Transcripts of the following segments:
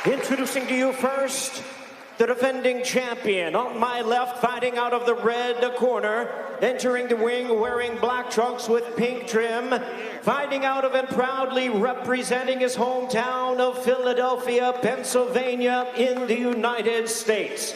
Introducing to you first, the defending champion. On my left, fighting out of the red corner, entering the ring wearing black trunks with pink trim, fighting out of and proudly representing his hometown of Philadelphia, Pennsylvania in the United States.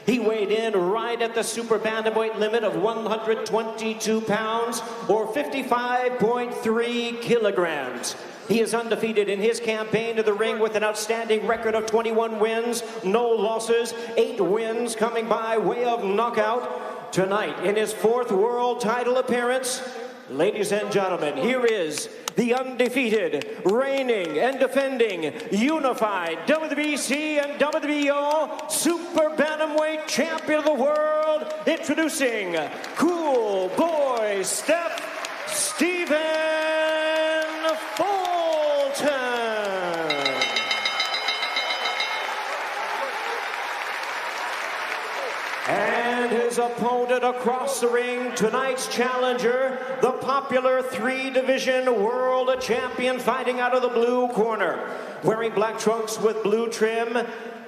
He weighed in right at the super bantamweight limit of 122 pounds or 55.3 kilograms. He is undefeated in his campaign to the ring with an outstanding record of 21 wins, no losses, 8 wins coming by way of knockout. Tonight, in his 4th world title appearance, ladies and gentlemen, here is the undefeated, reigning and defending, unified WBC and WBO Super Bantamweight Champion of the World, introducing Cool Boy Steph Stephen Fulton. And his opponent across the ring, tonight's challenger, the popular 3-division world champion, fighting out of the blue corner, wearing black trunks with blue trim,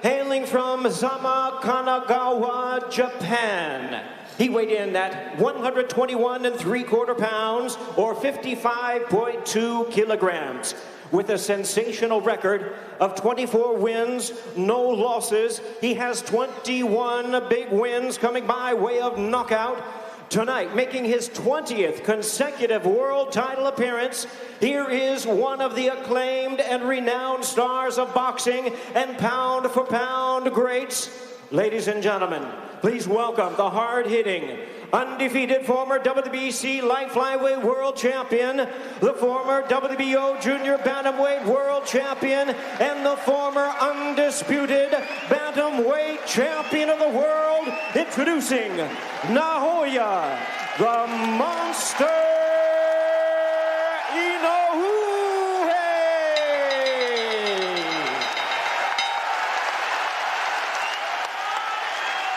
hailing from Zama, Kanagawa, Japan. He weighed in at 121 3/4 pounds or 55.2 kilograms. With a sensational record of 24 wins, no losses, he has 21 big wins coming by way of knockout. Tonight, making his 20th consecutive world title appearance, here is one of the acclaimed and renowned stars of boxing and pound-for-pound greats. Ladies and gentlemen, please welcome the hard-hitting, undefeated former WBC light flyweight world champion, the former WBO junior bantamweight world champion, and the former undisputed bantamweight champion of the world, introducing Naoya, the Monster Inoue.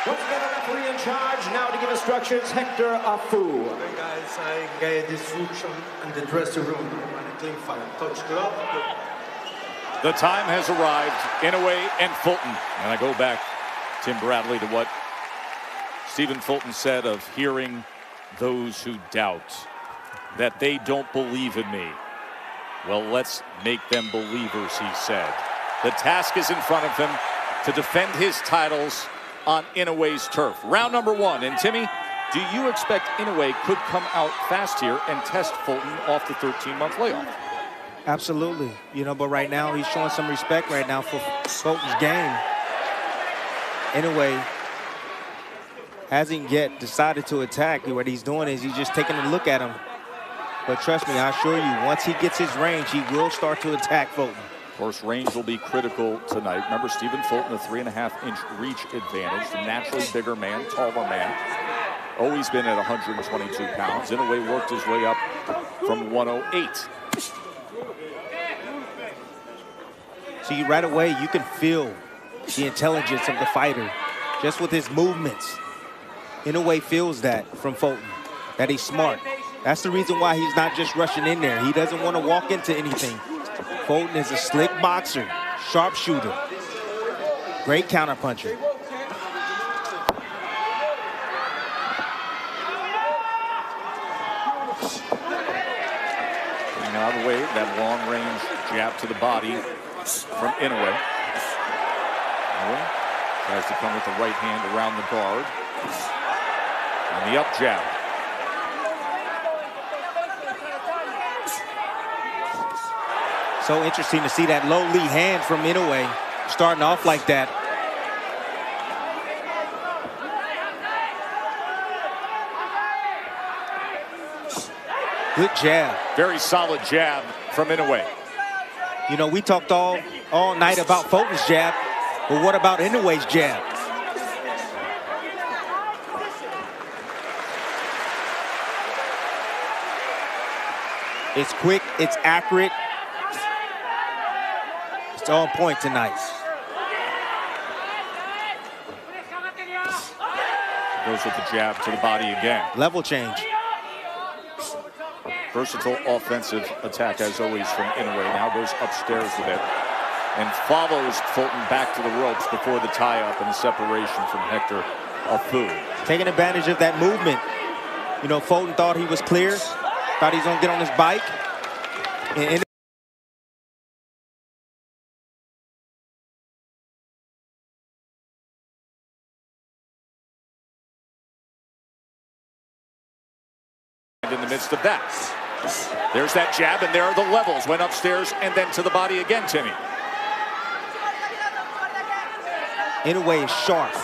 Once again, the referee in charge now to give instructions, Hector Afu. Okay, guys, I get instruction in the dressing room. When I clean fire, touch glove. The time has arrived, Inoue and Fulton. And I go back, Tim Bradley, to what Stephen Fulton said of hearing those who doubt that they don't believe in me. Well, let's make them believers, he said. The task is in front of him to defend his titles on Inoue's turf. Round number 1. And Timmy, do you expect Inoue could come out fast here and test Fulton off the 13-month layoff? Absolutely. You know, but right now he's showing some respect right now for Fulton's game. Inoue hasn't yet decided to attack. What he's doing is he's just taking a look at him. But trust me, I assure you, once he gets his range, he will start to attack Fulton. Of course, range will be critical tonight. Remember, Stephen Fulton, a 3.5-inch reach advantage. The naturally bigger man, taller man. Always been at 122 pounds. Inoue worked his way up from 108. See, right away, you can feel the intelligence of the fighter just with his movements. Inoue feels that from Fulton, that he's smart. That's the reason why he's not just rushing in there. He doesn't want to walk into anything. Fulton is a slick boxer, sharpshooter, great counterpuncher. Coming out of the way, that long-range jab to the body from Inoue. Inoue tries to come with the right hand around the guard. And the up jab. So interesting to see that low lead hand from Inoue starting off like that. Good jab. Very solid jab from Inoue. You know, we talked all night about Fulton's jab, but what about Inoue's jab? It's quick, it's accurate. It's on point tonight. Goes with the jab to the body again. Level change. Versatile offensive attack, as always, from Inoue. Now goes upstairs with it. and follows Fulton back to the ropes before the tie-up and the separation from Hector Afu. Taking advantage of that movement. You know, Fulton thought he was clear, thought he was going to get on his bike. And in the midst of that, there's that jab, and there are the levels. Went upstairs and then to the body again, Timmy. Inoue is sharp.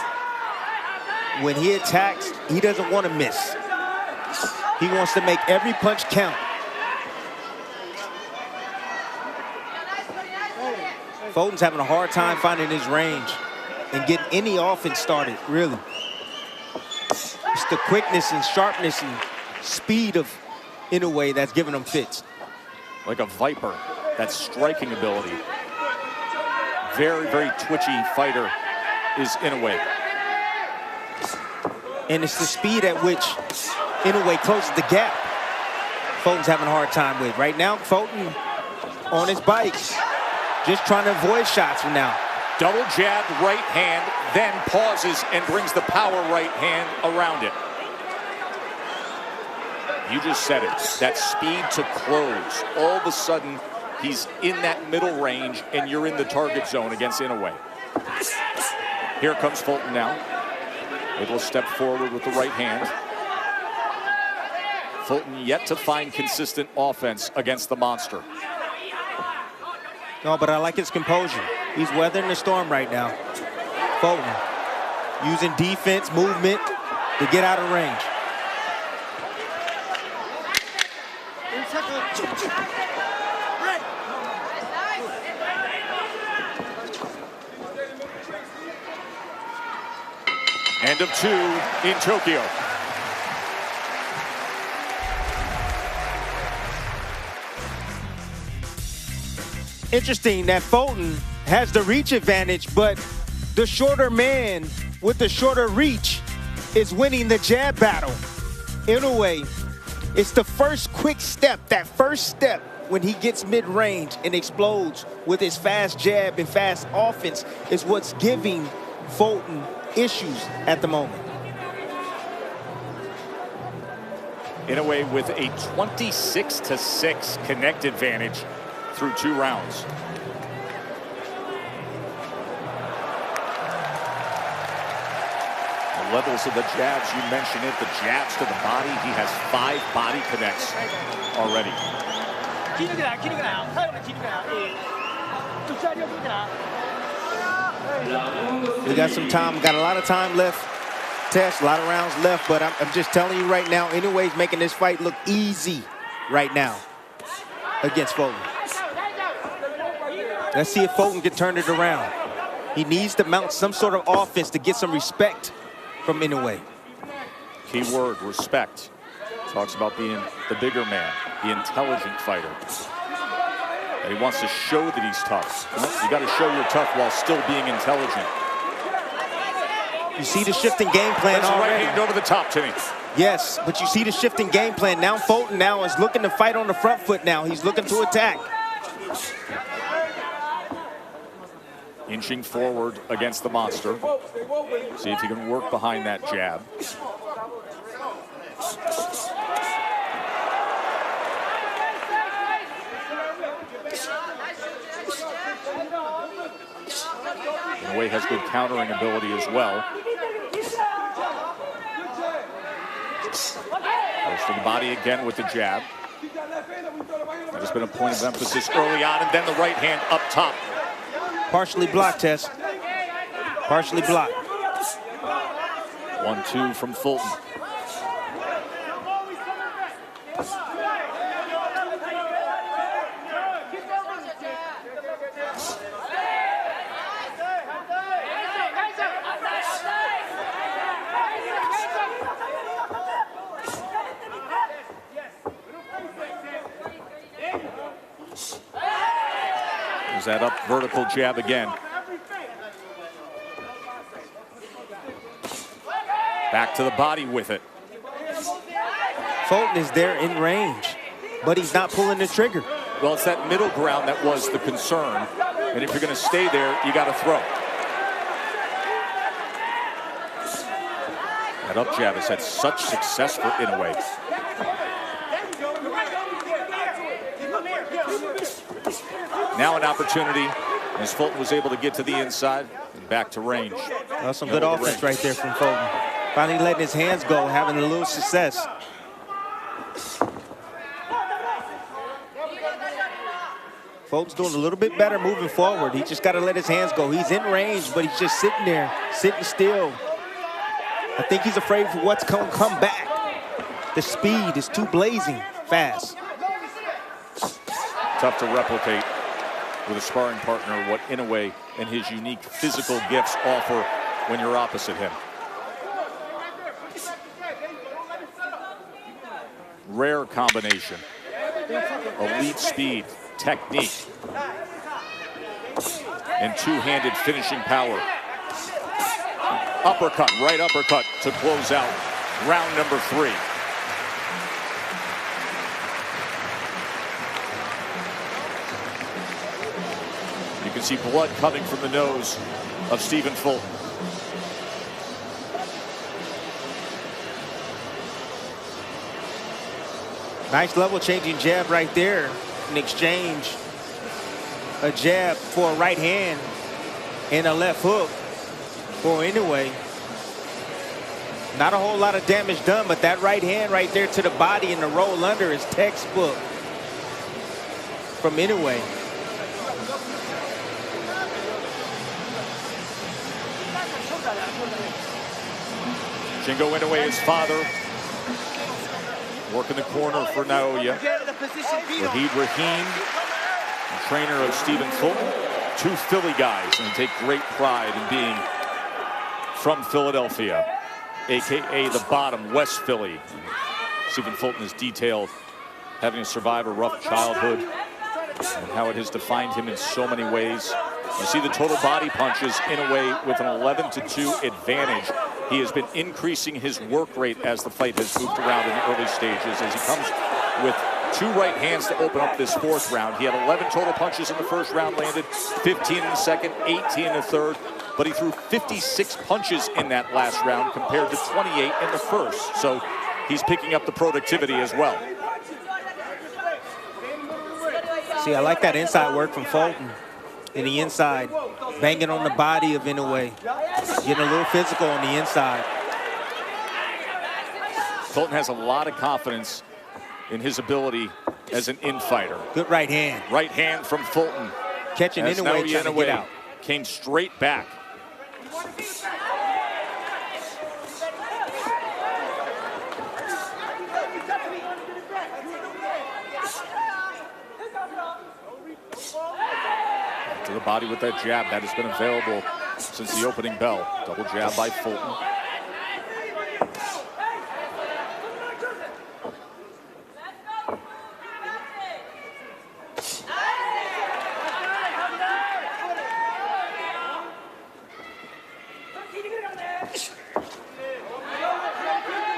When he attacks, he doesn't want to miss. He wants to make every punch count. Fulton's having a hard time finding his range and getting any offense started, really. It's the quickness and sharpness and speed of Inoue that's giving him fits. Like a viper, that striking ability. Very, very twitchy fighter is Inoue. And it's the speed at which Inoue closes the gap Fulton's having a hard time with. Right now, Fulton on his bike, just trying to avoid shots from now. Double jab, right hand, then pauses and brings the power right hand around it. You just said it, that speed to close. All of a sudden, he's in that middle range and you're in the target zone against Inoue. Here comes Fulton now. Able to step forward with the right hand. Fulton yet to find consistent offense against the monster. No, but I like his composure. He's weathering the storm right now. Fulton using defense, movement to get out of range. End of 2 in Tokyo. Interesting that Fulton has the reach advantage, but the shorter man with the shorter reach is winning the jab battle. Inoue, it's the first quick step, that first step when he gets mid-range and explodes with his fast jab and fast offense is what's giving Fulton issues at the moment. Inoue with a 26-6 connect advantage through 2 rounds. The levels of the jabs, you mentioned it, the jabs to the body. He has 5 body connects already. We got some time, got a lot of time left. Test, a lot of rounds left, but I'm just telling you right now, Inoue's making this fight look easy right now against Fulton. Let's see if Fulton can turn it around. He needs to mount some sort of offense to get some respect from Inoue. Key word, respect. Talks about being the bigger man, the intelligent fighter. And he wants to show that he's tough. You got to show you're tough while still being intelligent. You see the shifting game plan That's already. right hand over the top, Timmy. Yes, but you see the shifting game plan. Now Fulton now is looking to fight on the front foot now. He's looking to attack. Inching forward against the monster. See if he can work behind that jab. Inoue has good countering ability as well. Goes to the body again with the jab. That has been a point of emphasis early on, and then the right hand up top. Partially blocked, Tess. Partially blocked. 1-2 from Fulton. There's that up vertical jab again. Back to the body with it. Fulton is there in range, but he's not pulling the trigger. Well, it's that middle ground that was the concern. And if you're going to stay there, you got to throw. That up jab has had such success for Inoue. Now an opportunity as Fulton was able to get to the inside and back to range. That's some good offense right there from Fulton. Finally letting his hands go, having a little success. Fulton's doing a little bit better moving forward. He just got to let his hands go. He's in range, but he's just sitting there, sitting still. I think he's afraid for what's going to come back. The speed is too blazing fast. Tough to replicate with a sparring partner what Inoue and his unique physical gifts offer when you're opposite him. Rare combination. Elite speed, technique, and two-handed finishing power. Uppercut, right uppercut to close out round number 3. You can see blood coming from the nose of Stephen Fulton. Nice level changing jab right there in exchange. A jab for a right hand and a left hook for Inoue. Not a whole lot of damage done, but that right hand right there to the body and the roll under is textbook from Inoue. Shingo Inoue, his father, working the corner for Naoya. Wahid Rahim, the trainer of Stephen Fulton. 2 Philly guys, and take great pride in being from Philadelphia, a.k.a. the bottom, West Philly. Stephen Fulton is detailed having to survive a rough childhood and how it has defined him in so many ways. You see the total body punches Inoue with an 11-2 advantage. He has been increasing his work rate as the fight has moved around in the early stages, as he comes with 2 right hands to open up this 4th round. He had 11 total punches in the 1st round, landed 15 in the 2nd, 18 in the 3rd, but he threw 56 punches in that last round compared to 28 in the 1st. So he's picking up the productivity as well. See, I like that inside work from Fulton. In the inside, banging on the body of Inoue, getting a little physical on the inside. Fulton has a lot of confidence in his ability as an infighter. Good right hand. Right hand from Fulton. Catching Inoue, trying to get out. Came straight back. To the body with that jab that has been available since the opening bell. Double jab by Fulton.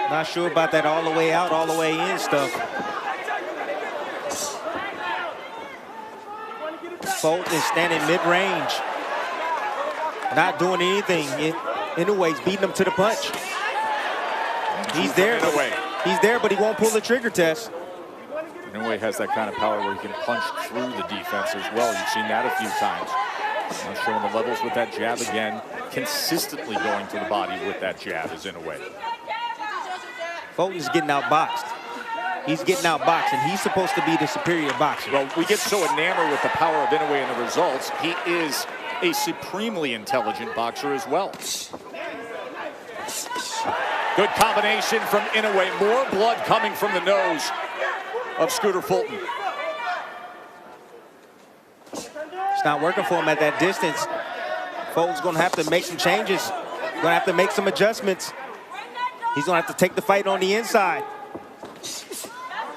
Not sure about that all the way out, all the way in stuff. Fulton is standing mid-range, not doing anything. Inoue's beating him to the punch. He's there. He's there, but he won't pull the trigger test. Inoue has that kind of power where he can punch through the defense as well. You've seen that a few times. Not showing the levels with that jab again. Consistently going to the body with that jab is Inoue. Fulton's getting outboxed. He's getting outboxed, and he's supposed to be the superior boxer. Well, we get so enamored with the power of Inoue and the results. He is a supremely intelligent boxer as well. Good combination from Inoue. More blood coming from the nose of Scooter Fulton. It's not working for him at that distance. Fulton's going to have to make some changes. Going to have to make some adjustments. He's going to have to take the fight on the inside.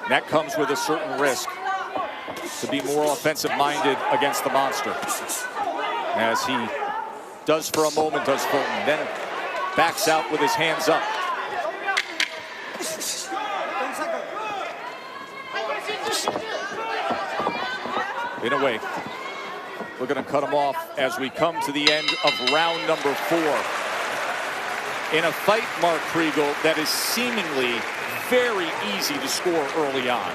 That comes with a certain risk to be more offensive-minded against the monster. As he does for a moment, does Fulton, then backs out with his hands up. Inoue We're going to cut him off as we come to the end of round number 4. In a fight, Mark Kriegel, that is seemingly very easy to score early on.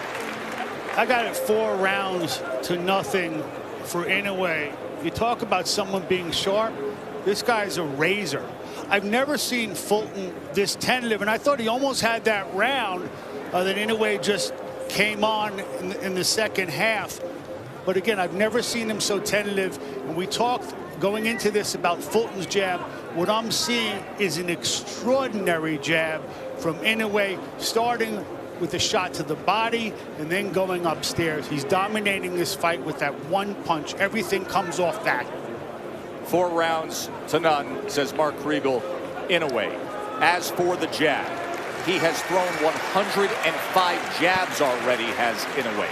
I got it 4 rounds to nothing for Inoue. You talk about someone being sharp. This guy's a razor. I've never seen Fulton this tentative, and I thought he almost had that round that Inoue just came on in the second half. But again, I've never seen him so tentative. And we talked going into this about Fulton's jab. What I'm seeing is an extraordinary jab from Inoue, starting with a shot to the body and then going upstairs. He's dominating this fight with that one punch. Everything comes off that. 4 rounds to none, says Mark Kriegel. Inoue. As for the jab, he has thrown 105 jabs already, has Inoue.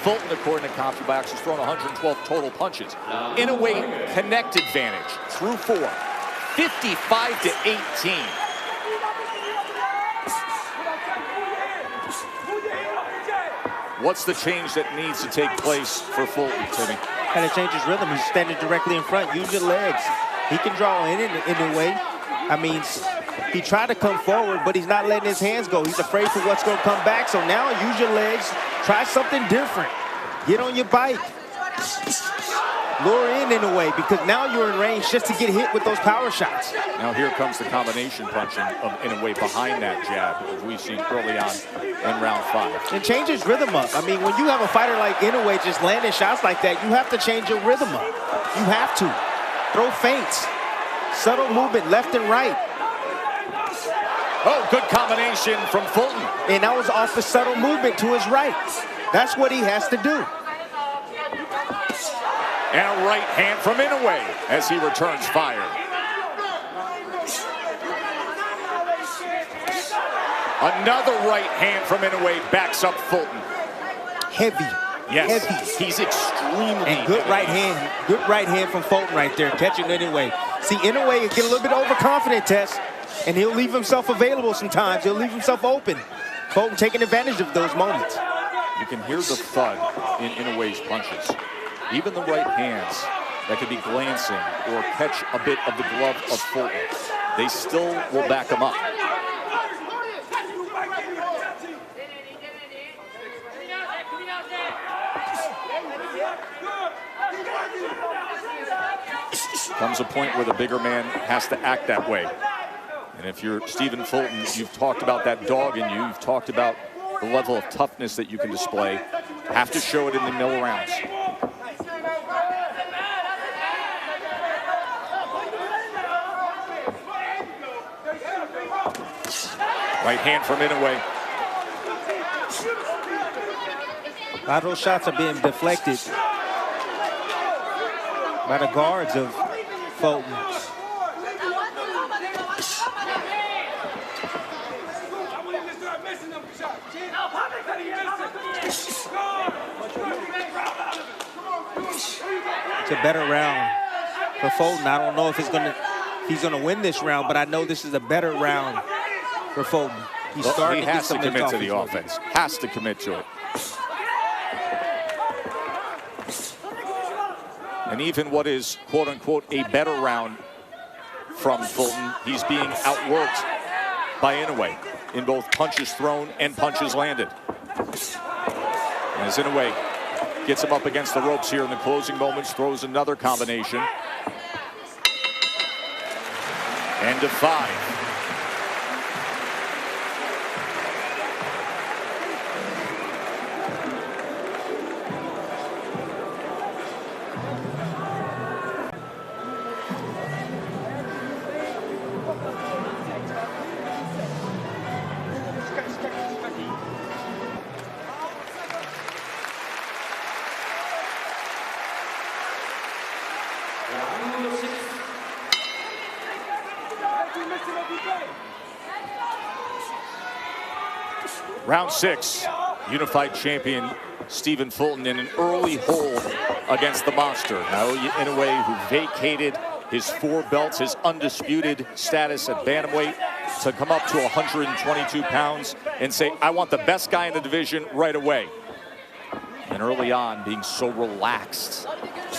Fulton, according to CompuBox, has thrown 112 total punches. Inoue connect advantage through 4, 55 to 18. What's the change that needs to take place for Fulton, Timmy? Got to change his rhythm. He's standing directly in front. Use your legs. He can draw in a way. I mean, he tried to come forward, but he's not letting his hands go. He's afraid for what's going to come back. So now use your legs. Try something different. Get on your bike. Lure in a way, because now you're in range just to get hit with those power shots. Now here comes the combination punching of Inoue behind that jab, as we've seen early on in round 5. And change his rhythm up. I mean, when you have a fighter like Inoue just landing shots like that, you have to change your rhythm up. You have to. Throw feints. Subtle movement left and right. Oh, good combination from Fulton. And that was off the subtle movement to his right. That's what he has to do. And a right hand from Inoue as he returns fire. Another right hand from Inoue backs up Fulton. Heavy. Yes, heavy. he's extremely and good right hand. Good right hand from Fulton right there, catching Inoue. See, Inoue get a little bit overconfident, Tess, and he'll leave himself available sometimes. He'll leave himself open. Fulton taking advantage of those moments. You can hear the thud in Inoue's punches. Even the right hands that could be glancing or catch a bit of the glove of Fulton, they still will back him up. Comes a point where the bigger man has to act that way. And if you're Stephen Fulton, you've talked about that dog in you. You've talked about the level of toughness that you can display. Have to show it in the middle rounds. Right hand from Inoue. A lot of those shots are being deflected by the guards of Fulton. It's a better round for Fulton. I don't know if he's gonna win this round, but I know this is a better round for Fulton. He has to commit to the offense. Has to commit to it. And even what is, quote-unquote, a better round from Fulton, he's being outworked by Inoue in both punches thrown and punches landed. As Inoue gets him up against the ropes here in the closing moments, throws another combination. End of 5. Round 6, unified champion Stephen Fulton in an early hold against the monster. Inoue, who vacated his 4 belts, his undisputed status at bantamweight, to come up to 122 pounds and say, I want the best guy in the division right away. And early on, being so relaxed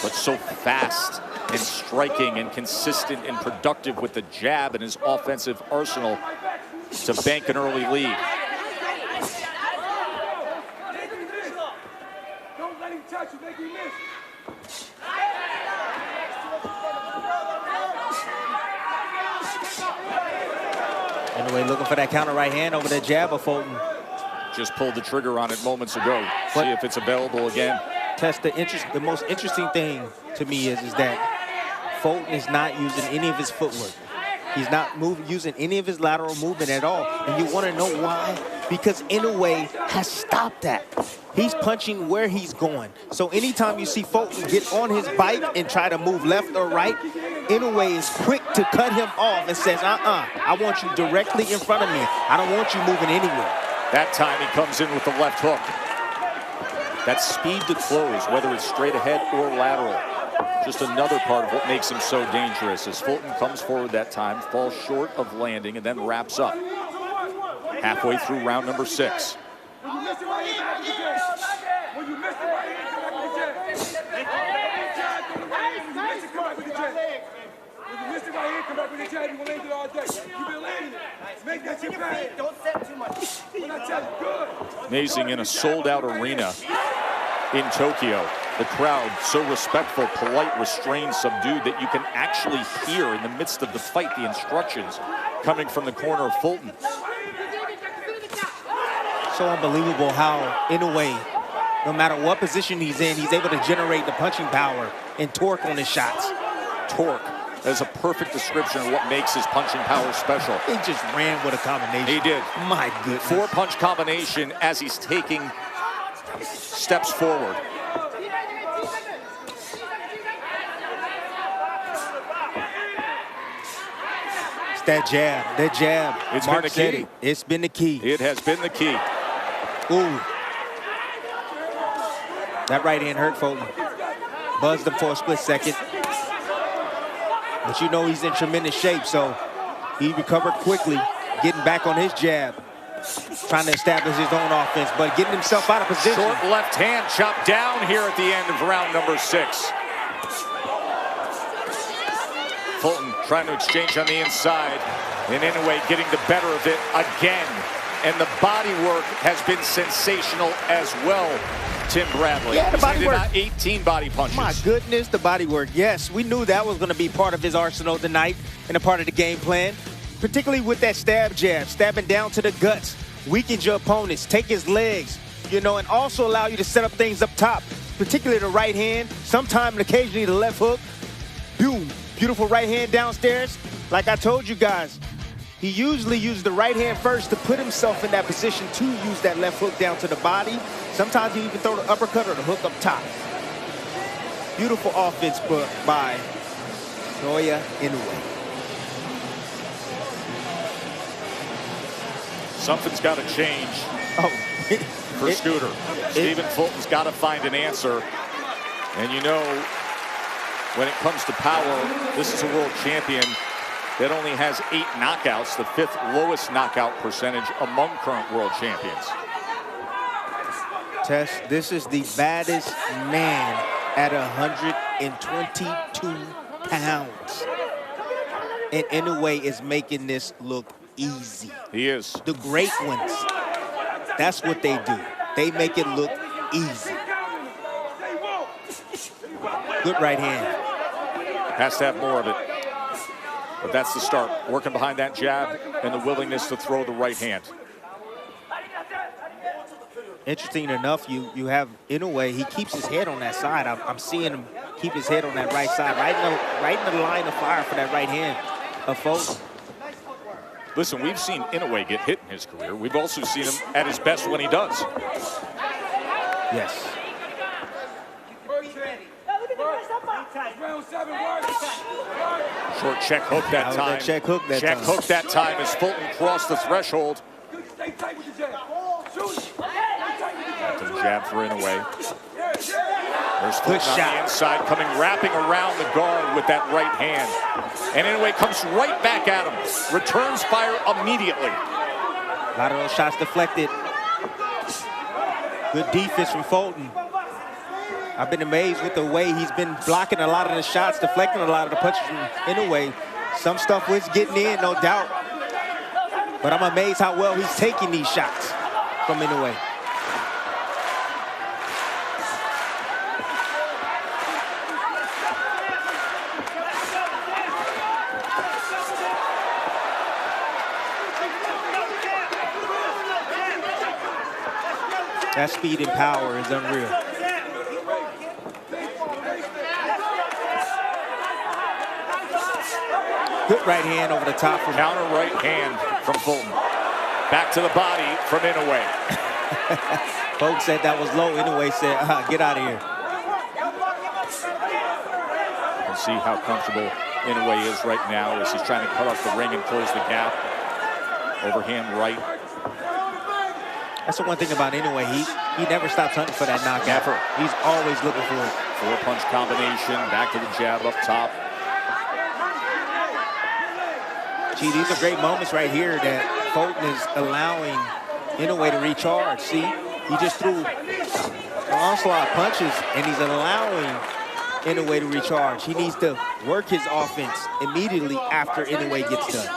but so fast and striking and consistent and productive with the jab in his offensive arsenal to bank an early lead. Don't let him touch you, make him miss. Inoue looking for that counter right hand over the jab of Fulton. Just pulled the trigger on it moments ago. See if it's available again. Test, the most interesting thing to me is that Fulton is not using any of his footwork. He's not using any of his lateral movement at all. And you want to know why? Because Inoue has stopped that. He's punching where he's going. So anytime you see Fulton get on his bike and try to move left or right, Inoue is quick to cut him off and says, I want you directly in front of me. I don't want you moving anywhere. That time he comes in with the left hook. That speed to close, whether it's straight ahead or lateral, just another part of what makes him so dangerous. As Fulton comes forward that time, falls short of landing, and then wraps up. Halfway through round number 6. When you miss it right here, come back with the jab. When you miss it right here, come back with the jab. When you miss it right here, come back with the jab. You're going to land it all day. You've been landing it. Make that your bag. Don't set too much. When I tell you, good. Amazing, in a sold-out arena in Tokyo. The crowd so respectful, polite, restrained, subdued that you can actually hear in the midst of the fight the instructions coming from the corner of Fulton. So unbelievable how Inoue, no matter what position he's in, he's able to generate the punching power and torque on his shots. Torque. That's a perfect description of what makes his punching power special. He just ran with a combination. He did. My goodness. 4-punch combination as he's taking steps forward. It's that jab. It's Mark been the said key. It's been the key. It has been the key. Ooh. That right hand hurt Fulton. Buzzed him for a split second. But you know he's in tremendous shape, so he recovered quickly, getting back on his jab, trying to establish his own offense, but getting himself out of position. Short left hand chopped down here at the end of round number 6. Fulton trying to exchange on the inside, and Inoue getting the better of it again. And the body work has been sensational as well, Tim Bradley. Yeah, the body work. 18 body punches. My goodness, the body work. Yes, we knew that was going to be part of his arsenal tonight and a part of the game plan, particularly with that stab jab, stabbing down to the guts, weakens your opponents, take his legs, and also allow you to set up things up top, particularly the right hand, sometimes and occasionally the left hook. Boom, beautiful right hand downstairs. Like I told you guys, he usually uses the right hand first to put himself in that position to use that left hook down to the body. Sometimes he even throw the uppercut or the hook up top. Beautiful offense by Naoya Inoue. Something's got to change for Scooter. Stephen Fulton's got to find an answer. And when it comes to power, this is a world champion that only has 8 knockouts, the 5th lowest knockout percentage among current world champions. Tess, this is the baddest man at 122 pounds. And Inoue is making this look easy. He is. The great ones, that's what they do. They make it look easy. Good right hand. Has to have more of it. But that's the start. Working behind that jab and the willingness to throw the right hand. Interesting enough, you have Inoue, he keeps his head on that side. I'm seeing him keep his head on that right side, right in the line of fire for that right hand of Fulton. Listen, we've seen Inoue get hit in his career. We've also seen him at his best when he does. Yes. Short check hook that time. Check hook that time as Fulton crossed the threshold. Jab for Inoue. There's Fulton on the inside, wrapping around the guard with that right hand. And Inoue comes right back at him. Returns fire immediately. A lot of those shots deflected. Good defense from Fulton. I've been amazed with the way he's been blocking a lot of the shots, deflecting a lot of the punches from Inoue. Some stuff was getting in, no doubt. But I'm amazed how well he's taking these shots from Inoue. That speed and power is unreal. Good right hand over the top. From counter right hand from Fulton. Back to the body from Inoue. Folks said that was low. Inoue said, get out of here. And see how comfortable Inoue is right now as he's trying to cut off the ring and close the gap. Overhand right. That's the one thing about Inoue. He never stops hunting for that knockout. Never. He's always looking for it. 4-punch combination. Back to the jab up top. Gee, these are great moments right here that Fulton is allowing Inoue to recharge. See, he just threw an onslaught of punches, and he's allowing Inoue to recharge. He needs to work his offense immediately after Inoue gets done.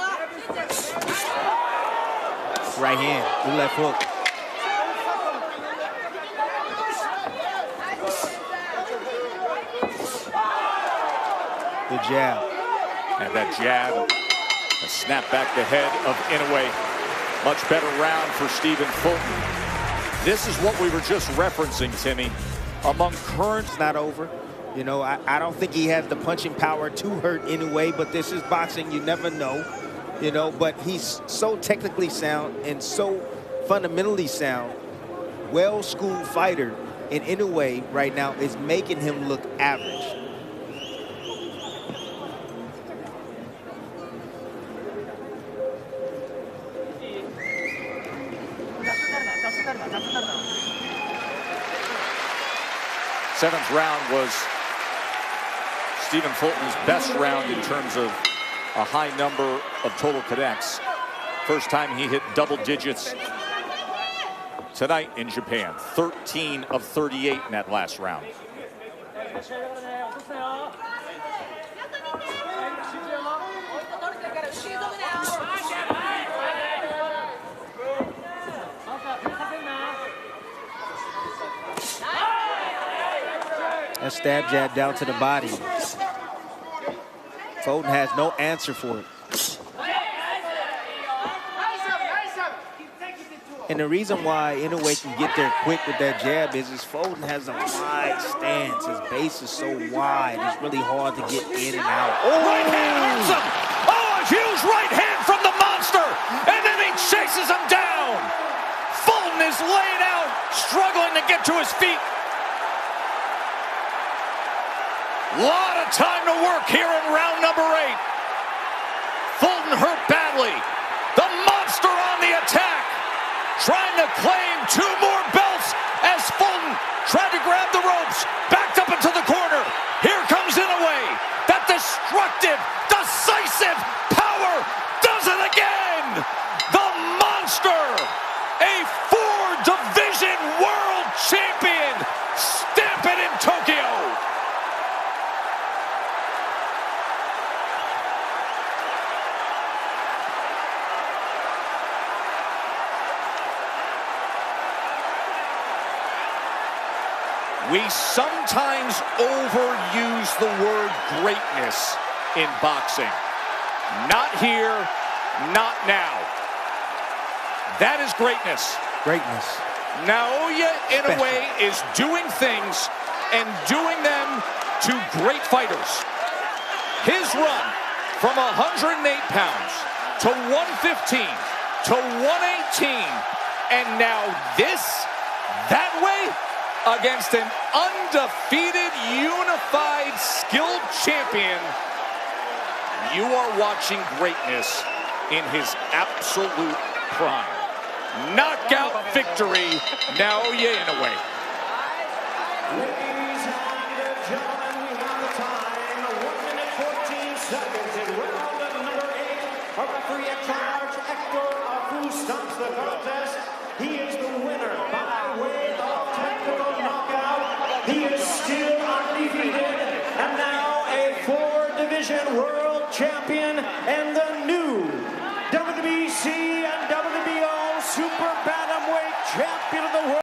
Right hand, the left hook. Good jab. And that jab, a snap back the head of Inoue. Much better round for Stephen Fulton. This is what we were just referencing, Timmy. Among current... It's not over. You know, I don't think he has the punching power to hurt Inoue, but this is boxing. You never know. You know, but he's so technically sound and so fundamentally sound. Well-schooled fighter in Inoue right now is making him look average. Seventh round was Stephen Fulton's best round in terms of a high number of total connects. First time he hit double digits tonight in Japan. 13 of 38 in that last round. A stab jab down to the body. Fulton has no answer for it. And the reason why Inoue can get there quick with that jab is Fulton has a wide stance. His base is so wide, it's really hard to get in and out. Oh! Right hand hurts him! Oh, a huge right hand from the monster! And then he chases him down! Fulton is laid out, struggling to get to his feet. Lot of time to work here in round number 8. Fulton hurt badly. The monster on the attack, trying to claim 2 more belts as Fulton tried to grab the ropes, backed up into the corner. Here comes Inoue. That destructive, decisive power does it again. The monster, a 4-division world champion, stamping in Tokyo. We sometimes overuse the word greatness in boxing. Not here, not now. That is greatness. Greatness. Naoya Inoue is doing things and doing them to great fighters. His run from 108 pounds to 115 to 118, and now this, that way, against an undefeated, unified, skilled champion. You are watching greatness in his absolute prime. Knockout victory, Naoya Inoue. Ladies and gentlemen, we have the time. 1 minute 14 seconds in round number 8. Our referee at charge, Hector Afu, stops the contest. He is the winner by way of technical knockout. He is still champion and the new WBC and WBO Super Bantamweight champion of the world.